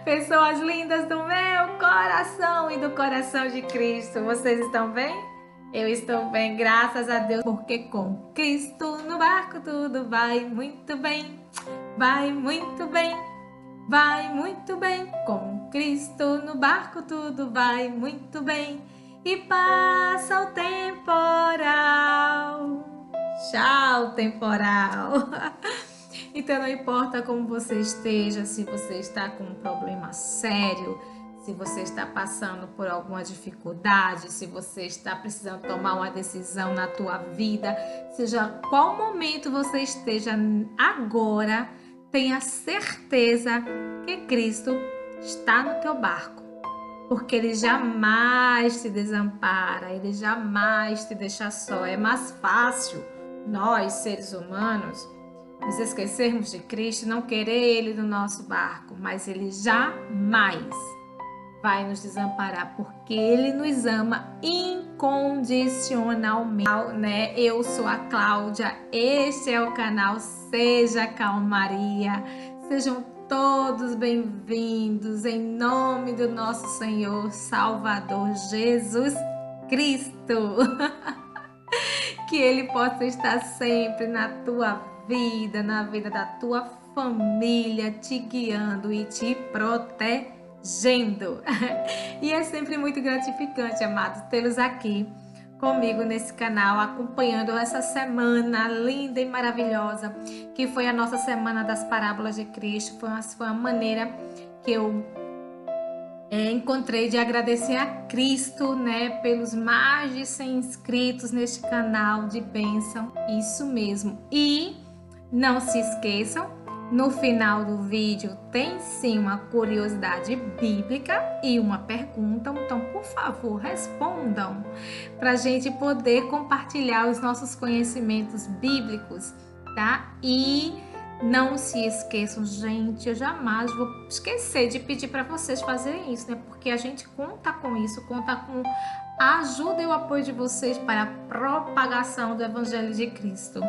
Pessoas lindas do meu coração e do coração de Cristo, vocês estão bem? Eu estou bem, graças a Deus, porque com Cristo no barco tudo vai muito bem, vai muito bem, vai muito bem. Com Cristo no barco tudo vai muito bem e passa o temporal. Tchau, temporal. Então não importa como você esteja, se você está com um problema sério, se você está passando por alguma dificuldade, se você está precisando tomar uma decisão na tua vida, seja qual momento você esteja agora, tenha certeza que Cristo está no teu barco, porque Ele jamais te desampara, Ele jamais te deixa só. É mais fácil nós, seres humanos, nos esquecermos de Cristo, não querer Ele no nosso barco, mas Ele jamais vai nos desamparar, porque Ele nos ama incondicionalmente, né? Eu sou a Cláudia, este é o canal Seja Calmaria. Sejam todos bem-vindos em nome do nosso Senhor Salvador Jesus Cristo. Que Ele possa estar sempre na tua vida, na vida da tua família, te guiando e te protegendo. E é sempre muito gratificante, amados, tê-los aqui comigo nesse canal, acompanhando essa semana linda e maravilhosa, que foi a nossa Semana das Parábolas de Cristo. Foi uma maneira que eu encontrei de agradecer a Cristo, né, pelos mais de 100 inscritos neste canal de bênção, isso mesmo. E não se esqueçam, no final do vídeo tem sim uma curiosidade bíblica e uma pergunta, então por favor respondam para a gente poder compartilhar os nossos conhecimentos bíblicos, tá? E não se esqueçam, gente, eu jamais vou esquecer de pedir para vocês fazerem isso, né? Porque a gente conta com isso, conta com a ajuda e o apoio de vocês para a propagação do Evangelho de Cristo.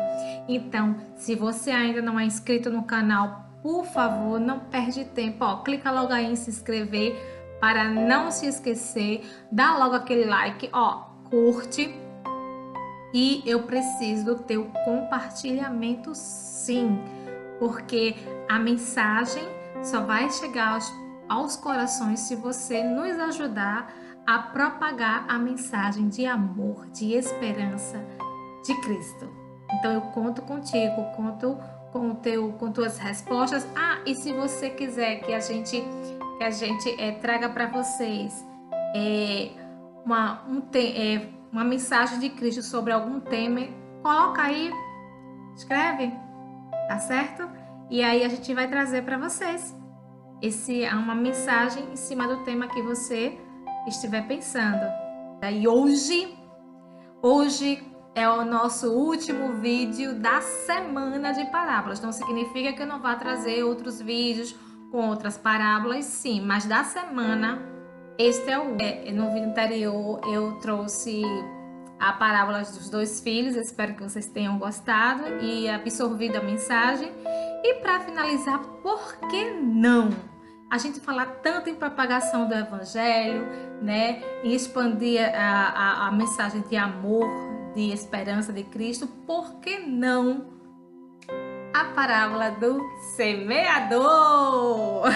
Então, se você ainda não é inscrito no canal, por favor, não perde tempo, ó, clica logo aí em se inscrever para não se esquecer, dá logo aquele like, ó, curte. E eu preciso do teu compartilhamento, sim, porque a mensagem só vai chegar aos corações se você nos ajudar a propagar a mensagem de amor, de esperança de Cristo. Então eu conto contigo, conto com tuas respostas. Ah, e se você quiser que a gente traga para vocês uma mensagem de Cristo sobre algum tema, coloca aí, escreve, tá certo? E aí a gente vai trazer para vocês uma mensagem em cima do tema que você estiver pensando. E hoje é o nosso último vídeo da semana de parábolas. Não significa que eu não vá trazer outros vídeos com outras parábolas, sim, mas da semana, este é o no vídeo anterior eu trouxe a parábola dos dois filhos. Eu espero que vocês tenham gostado e absorvido a mensagem. E para finalizar, por que não a gente falar tanto em propagação do Evangelho, né? E expandir a mensagem de amor, de esperança de Cristo? Por que não a parábola do semeador?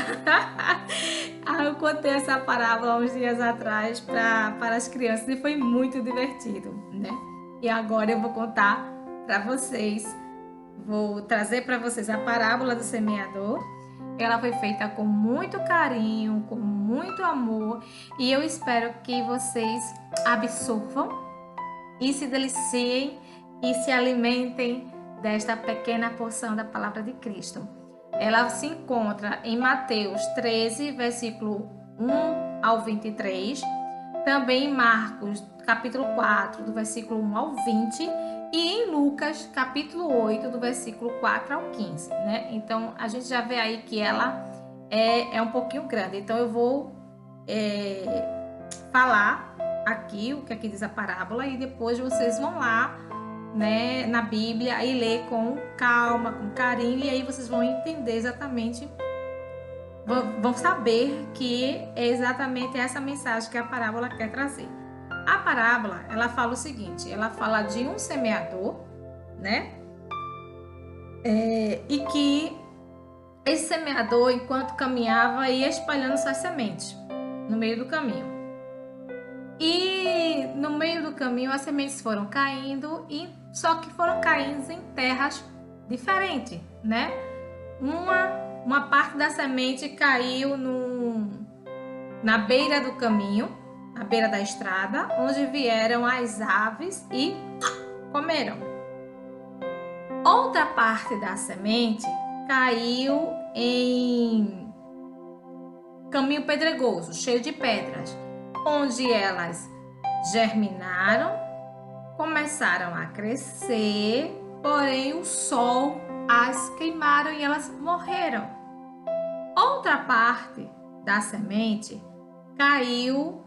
Eu contei essa parábola uns dias atrás para as crianças e foi muito divertido, né? E agora eu vou contar para vocês, vou trazer para vocês a parábola do semeador. Ela foi feita com muito carinho, com muito amor, e eu espero que vocês absorvam e se deliciem e se alimentem desta pequena porção da palavra de Cristo. Ela se encontra em Mateus 13, versículo 1 ao 23, também em Marcos, capítulo 4, do versículo 1 ao 20, e em Lucas, capítulo 8, do versículo 4 ao 15, né? Então, a gente já vê aí que ela é um pouquinho grande. Então, eu vou falar aqui o que aqui diz a parábola e depois vocês vão lá, né, na Bíblia e ler com calma, com carinho, e aí vocês vão entender exatamente vão saber que é exatamente essa mensagem que a parábola quer trazer. A parábola, ela fala o seguinte, ela fala de um semeador, né? E que esse semeador, enquanto caminhava, ia espalhando suas sementes no meio do caminho. E no meio do caminho as sementes foram caindo, só que foram caindo em terras diferentes, né? Uma parte da semente caiu na beira do caminho, na beira da estrada, onde vieram as aves e comeram. Outra parte da semente caiu em caminho pedregoso, cheio de pedras, onde elas germinaram, começaram a crescer, porém o sol as queimaram e elas morreram. Outra parte da semente caiu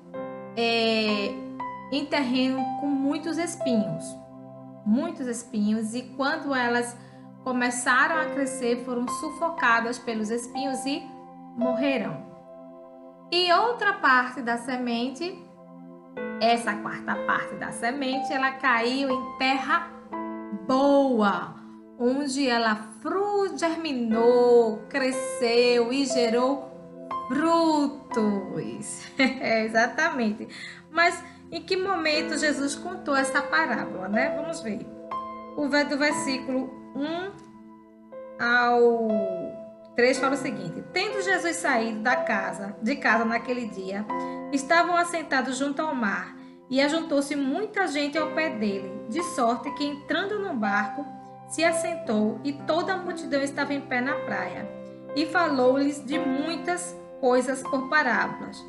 em terreno com muitos espinhos, e quando elas começaram a crescer, foram sufocadas pelos espinhos e morreram. E outra parte da semente, essa quarta parte da semente, ela caiu em terra boa, onde ela germinou, cresceu e gerou frutos. Exatamente. Mas em que momento Jesus contou essa parábola, né? Vamos ver. Do versículo 1 ao 3 fala o seguinte: tendo Jesus saído de casa naquele dia, estavam assentados junto ao mar, e ajuntou-se muita gente ao pé dele, de sorte que, entrando no barco, se assentou, e toda a multidão estava em pé na praia, e falou-lhes de muitas coisas por parábolas.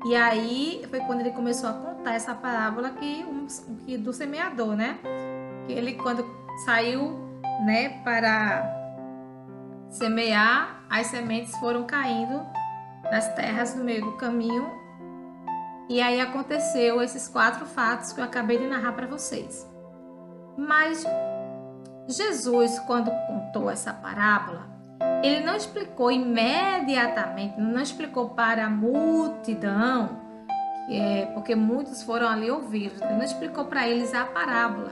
E aí foi quando ele começou a contar essa parábola que do semeador, né? Que ele, quando saiu, né, para semear, as sementes foram caindo nas terras no meio do caminho. E aí aconteceu esses 4 fatos que eu acabei de narrar para vocês. Mas Jesus, quando contou essa parábola, ele não explicou imediatamente, não explicou para a multidão, porque muitos foram ali ouvi-los, ele não explicou para eles a parábola,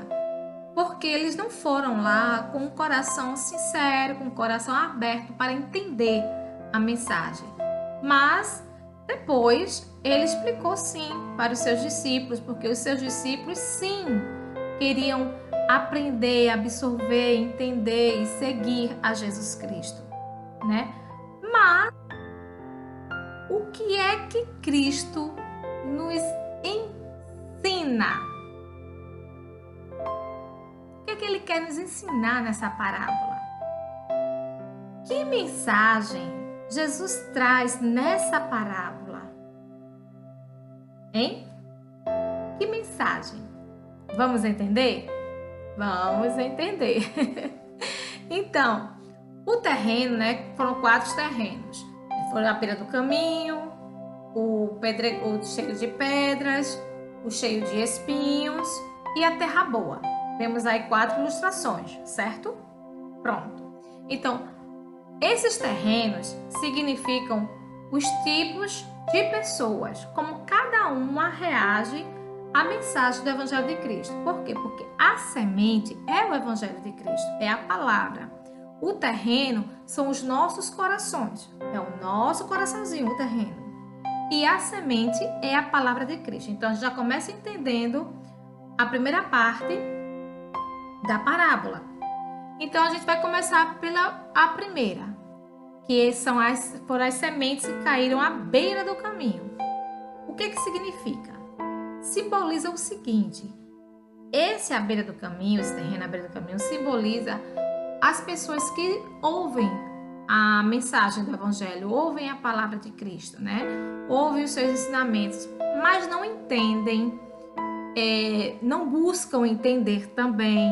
porque eles não foram lá com um coração sincero, com um coração aberto para entender a mensagem. Mas depois ele explicou sim para os seus discípulos, porque os seus discípulos sim queriam aprender, absorver, entender e seguir a Jesus Cristo, né? Mas o que é que Cristo nos ensina? O que é que ele quer nos ensinar nessa parábola? Que mensagem Jesus traz nessa parábola? Hein? Que mensagem? Vamos entender? Vamos entender. Então, o terreno, né? Foram 4 terrenos. Foram a beira do caminho, o cheio de pedras, o cheio de espinhos e a terra boa. Temos aí 4 ilustrações, certo? Pronto. Então, esses terrenos significam os tipos de pessoas, como cada uma reage à mensagem do Evangelho de Cristo. Por quê? Porque a semente é o Evangelho de Cristo, é a palavra. O terreno são os nossos corações, é o nosso coraçãozinho, o terreno. E a semente é a palavra de Cristo. Então, a gente já começa entendendo a primeira parte da parábola. Então, a gente vai começar pela primeira, que foram as sementes que caíram à beira do caminho. O que significa? Simboliza o seguinte: esse à beira do caminho, esse terreno à beira do caminho, simboliza as pessoas que ouvem a mensagem do Evangelho, ouvem a palavra de Cristo, né? Ouvem os seus ensinamentos, mas não entendem, não buscam entender também,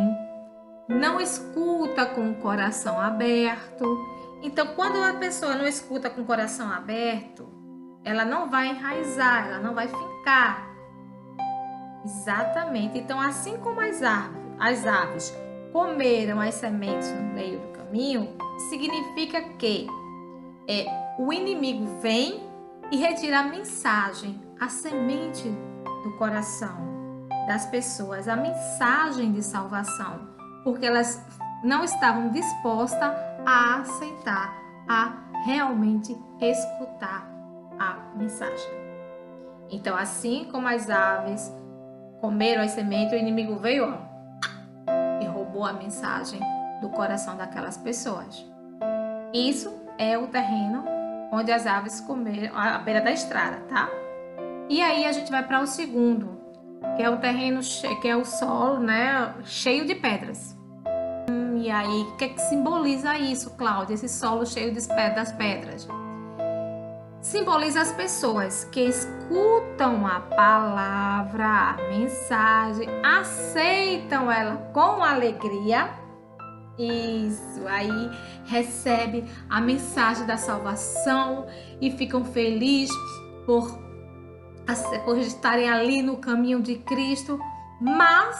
não escuta com o coração aberto. Então, quando a pessoa não escuta com o coração aberto, ela não vai enraizar, ela não vai fincar. Exatamente. Então, assim como as aves comeram as sementes no meio do caminho, significa que o inimigo vem e retira a mensagem, a semente do coração das pessoas, a mensagem de salvação, porque elas não estavam dispostas a aceitar, a realmente escutar a mensagem. Então, assim como as aves comeram as sementes, o inimigo veio e roubou a mensagem do coração daquelas pessoas. Isso é o terreno onde as aves comeram, à beira da estrada, tá? E aí a gente vai para o segundo, que é o terreno, que é o solo, né, cheio de pedras. E aí, o que é que simboliza isso, Cláudia? Esse solo cheio das pedras? Simboliza as pessoas que escutam a palavra, a mensagem, aceitam ela com alegria. Isso, aí recebe a mensagem da salvação e ficam felizes por estarem ali no caminho de Cristo, mas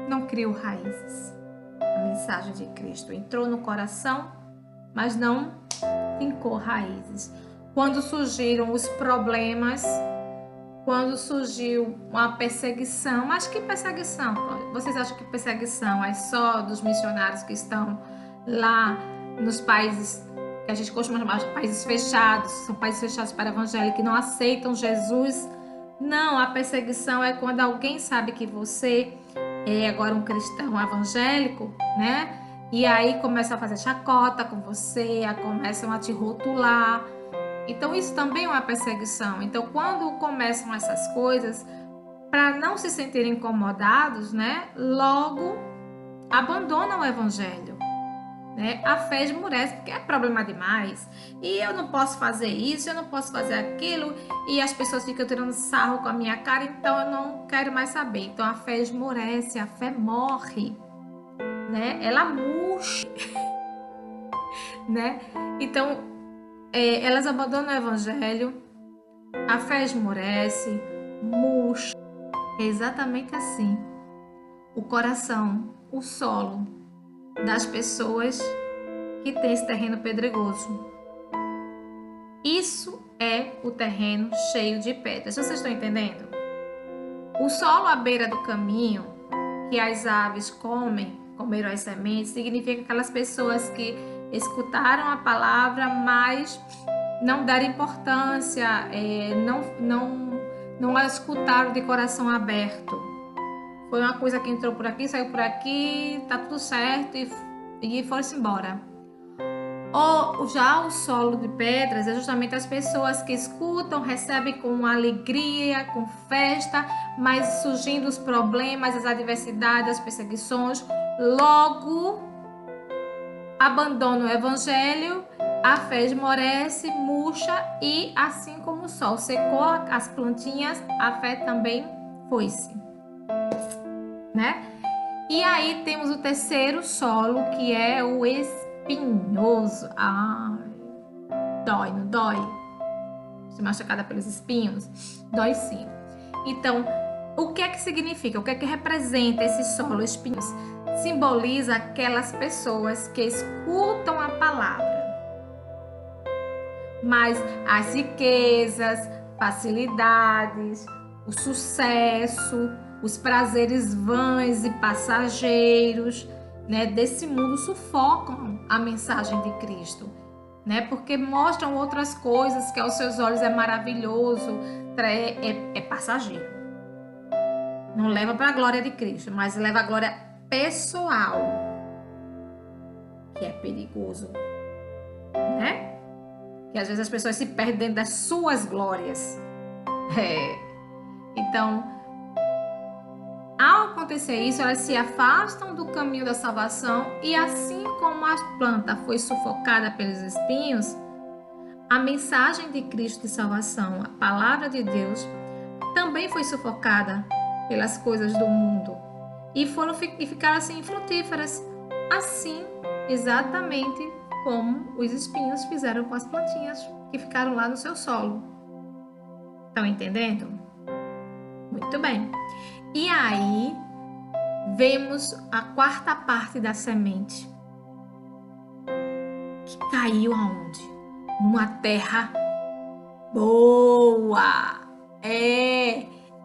não criou raízes. A mensagem de Cristo entrou no coração, mas não fincou raízes. Quando surgiram os problemas, quando surgiu uma perseguição, mas que perseguição? Vocês acham que perseguição é só dos missionários que estão lá nos países que a gente costuma chamar de países fechados, são países fechados para o evangelho, que não aceitam Jesus? Não, a perseguição é quando alguém sabe que você é agora um cristão evangélico, né? E aí começa a fazer chacota com você, começam a te rotular. Então isso também é uma perseguição. Então quando começam essas coisas, para não se sentirem incomodados, né? Logo abandonam o evangelho, né? A fé esmurece porque é problema demais. E eu não posso fazer isso, eu não posso fazer aquilo. E as pessoas ficam tirando sarro com a minha cara, então eu não quero mais saber. Então a fé esmurece, a fé morre, né? Ela murcha, né? Então elas abandonam o evangelho, a fé esmurece, murcha. É exatamente assim. O coração, o solo das pessoas que tem esse terreno pedregoso. Isso é o terreno cheio de pedras. Vocês estão entendendo? O solo à beira do caminho que as aves comeram as sementes, significa aquelas pessoas que escutaram a palavra, mas não deram importância, não a escutaram de coração aberto. Foi uma coisa que entrou por aqui, saiu por aqui, tá tudo certo e foram-se embora. Ou já o solo de pedras é justamente as pessoas que escutam, recebem com alegria, com festa, mas surgindo os problemas, as adversidades, as perseguições, logo abandonam o evangelho, a fé esmorece, murcha e assim como o sol secou as plantinhas, a fé também foi-se, né? E aí temos o terceiro solo, que é o espinhoso. Ai, dói, não dói? Ser machucada pelos espinhos? Dói sim. Então, o que é que significa? O que é que representa esse solo espinhoso? Simboliza aquelas pessoas que escutam a palavra, mas as riquezas, facilidades, o sucesso, os prazeres vãs e passageiros, né, desse mundo sufocam a mensagem de Cristo, né, porque mostram outras coisas que aos seus olhos é maravilhoso, é passageiro. Não leva para a glória de Cristo, mas leva a glória pessoal, que é perigoso, né? Que às vezes as pessoas se perdem dentro das suas glórias. Então, ao acontecer isso, elas se afastam do caminho da salvação e assim como a planta foi sufocada pelos espinhos, a mensagem de Cristo de salvação, a palavra de Deus, também foi sufocada pelas coisas do mundo e ficaram assim infrutíferas, assim exatamente como os espinhos fizeram com as plantinhas que ficaram lá no seu solo. Estão entendendo? Muito bem. E aí, vemos a quarta parte da semente, caiu aonde? Numa terra boa.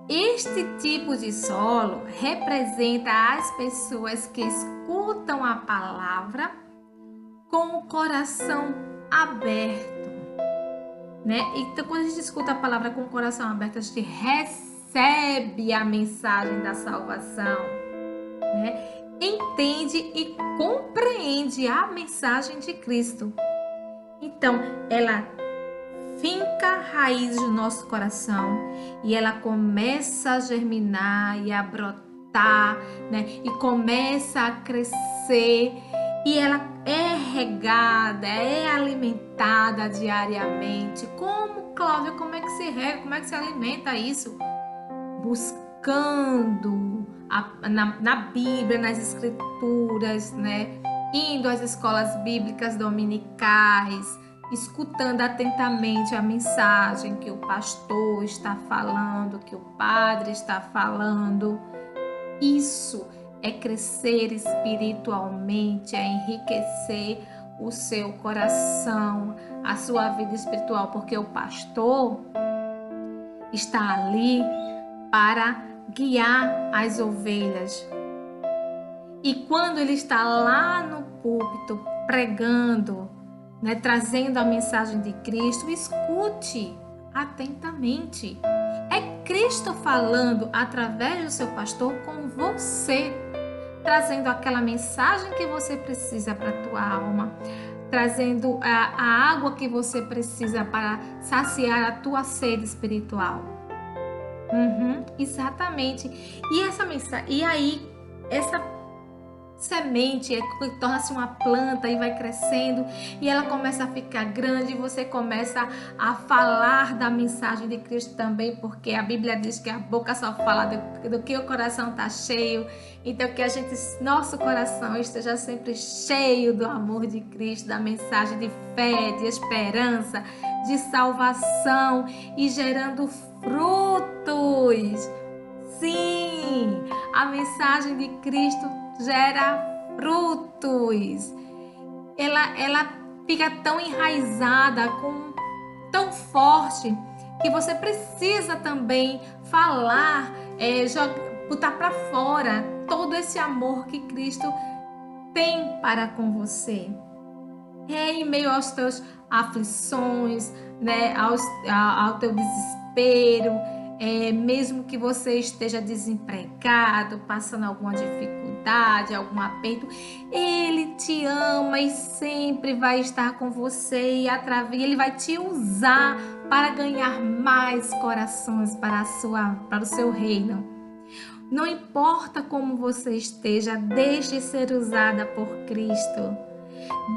Este tipo de solo representa as pessoas que escutam a palavra com o coração aberto, né? Então, quando a gente escuta a palavra com o coração aberto, a gente recebe a mensagem da salvação, né? Entende e compreende a mensagem de Cristo. Então, ela finca raízes no nosso coração e ela começa a germinar e a brotar, né? E começa a crescer e ela é regada, é alimentada diariamente. Como, Cláudia, como é que se rega, como é que se alimenta isso? Buscando na Bíblia, nas Escrituras, né? Indo às escolas bíblicas dominicais, escutando atentamente a mensagem que o pastor está falando, que o padre está falando. Isso é crescer espiritualmente, é enriquecer o seu coração, a sua vida espiritual, porque o pastor está ali para guiar as ovelhas. E quando ele está lá no púlpito pregando, né, trazendo a mensagem de Cristo, escute atentamente. É Cristo falando através do seu pastor com você, trazendo aquela mensagem que você precisa para a tua alma, trazendo a água que você precisa para saciar a tua sede espiritual. Exatamente. E essa mensagem, e aí essa semente torna-se uma planta e vai crescendo e ela começa a ficar grande e você começa a falar da mensagem de Cristo também, porque a Bíblia diz que a boca só fala do que o coração está cheio. Então que nosso coração esteja sempre cheio do amor de Cristo, da mensagem de fé, de esperança, de salvação e gerando frutos. Sim, a mensagem de Cristo gera frutos. Ela fica tão enraizada, tão forte, que você precisa também falar, botar para fora todo esse amor que Cristo tem para com você. Em meio aos teus aflições, né, ao teu desespero, mesmo que você esteja desempregado, passando alguma dificuldade, algum aperto, Ele te ama e sempre vai estar com você e Ele vai te usar para ganhar mais corações para o seu reino. Não importa como você esteja, deixe ser usada por Cristo.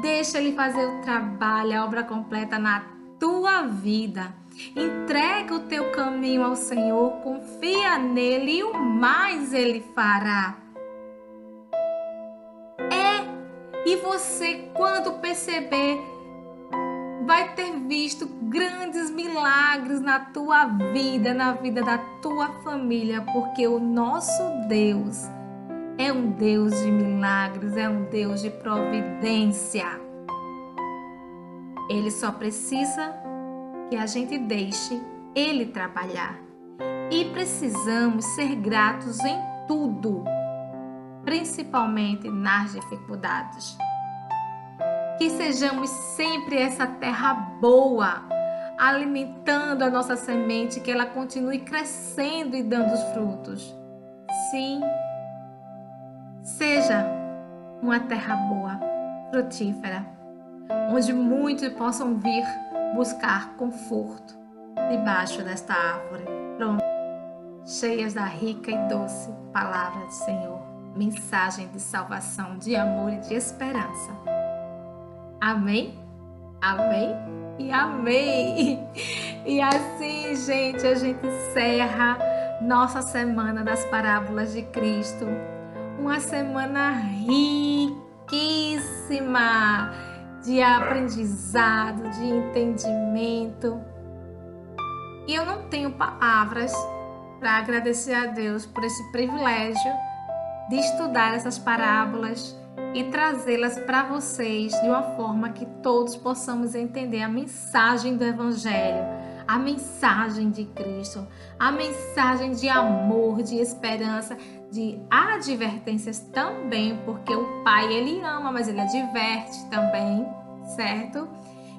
Deixa Ele fazer o trabalho, a obra completa na tua vida. Entrega o teu caminho ao Senhor, confia nele e o mais Ele fará. E você, quando perceber, vai ter visto grandes milagres na tua vida, na vida da tua família, porque o nosso Deus é um Deus de milagres, é um Deus de providência. Ele só precisa que a gente deixe Ele trabalhar. E precisamos ser gratos em tudo, principalmente nas dificuldades. Que sejamos sempre essa terra boa, alimentando a nossa semente, que ela continue crescendo e dando os frutos. Sim, seja uma terra boa, frutífera, onde muitos possam vir buscar conforto debaixo desta árvore, pronto, cheias da rica e doce palavra do Senhor, mensagem de salvação, de amor e de esperança. Amém? Amém? E amém! E assim, gente, a gente encerra nossa semana das parábolas de Cristo. Uma semana riquíssima de aprendizado, de entendimento. E eu não tenho palavras para agradecer a Deus por esse privilégio de estudar essas parábolas e trazê-las para vocês de uma forma que todos possamos entender a mensagem do Evangelho, a mensagem de Cristo, a mensagem de amor, de esperança, de advertências também, porque o Pai, ele ama, mas ele adverte também, certo?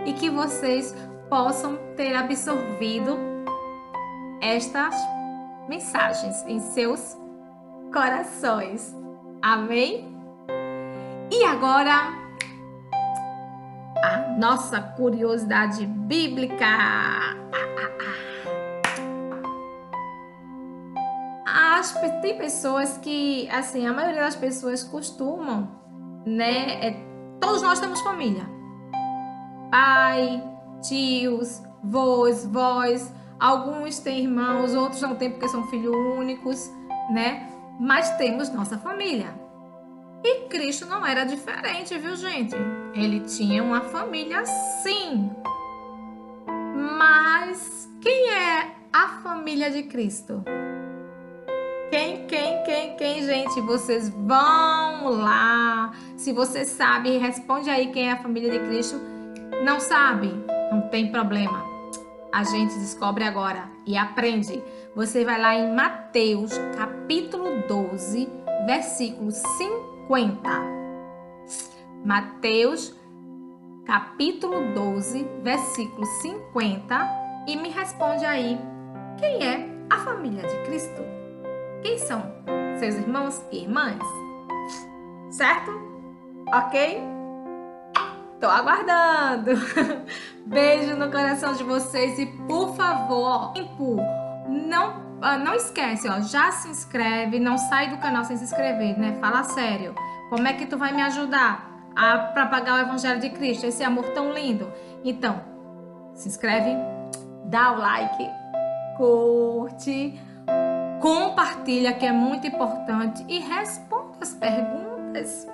E que vocês possam ter absorvido estas mensagens em seus corações. Amém? E agora, a nossa curiosidade bíblica. Tem pessoas que, assim, a maioria das pessoas costumam, né? Todos nós temos família. Pai, tios, vós. Alguns têm irmãos, outros não têm porque são filhos únicos, né? Mas temos nossa família. E Cristo não era diferente, viu, gente? Ele tinha uma família, sim. Mas quem é a família de Cristo? Quem, gente? Vocês vão lá. Se você sabe, responde aí quem é a família de Cristo. Não sabe? Não tem problema. A gente descobre agora e aprende. Você vai lá em Mateus, capítulo 12, versículo 50. Mateus, capítulo 12, versículo 50. E me responde aí, quem é a família de Cristo? Quem são seus irmãos e irmãs? Certo? Ok? Tô aguardando. Beijo no coração de vocês e, por favor, não esquece, ó, já se inscreve, não sai do canal sem se inscrever, né? Fala sério. Como é que tu vai me ajudar a propagar o Evangelho de Cristo, esse amor tão lindo? Então, se inscreve, dá o like, curte, compartilha, que é muito importante, e responda as perguntas.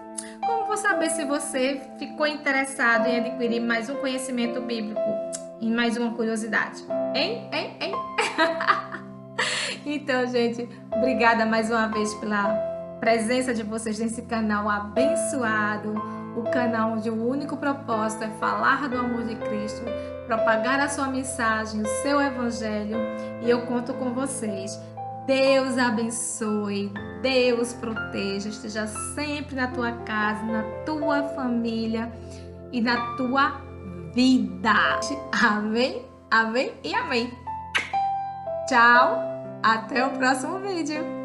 Como vou saber se você ficou interessado em adquirir mais um conhecimento bíblico e mais uma curiosidade? Hein? Então, gente, obrigada mais uma vez pela presença de vocês nesse canal abençoado, o canal onde o único propósito é falar do amor de Cristo, propagar a sua mensagem, o seu evangelho, e eu conto com vocês. Deus abençoe, Deus proteja, esteja sempre na tua casa, na tua família e na tua vida. Amém, amém e amém. Tchau, até o próximo vídeo.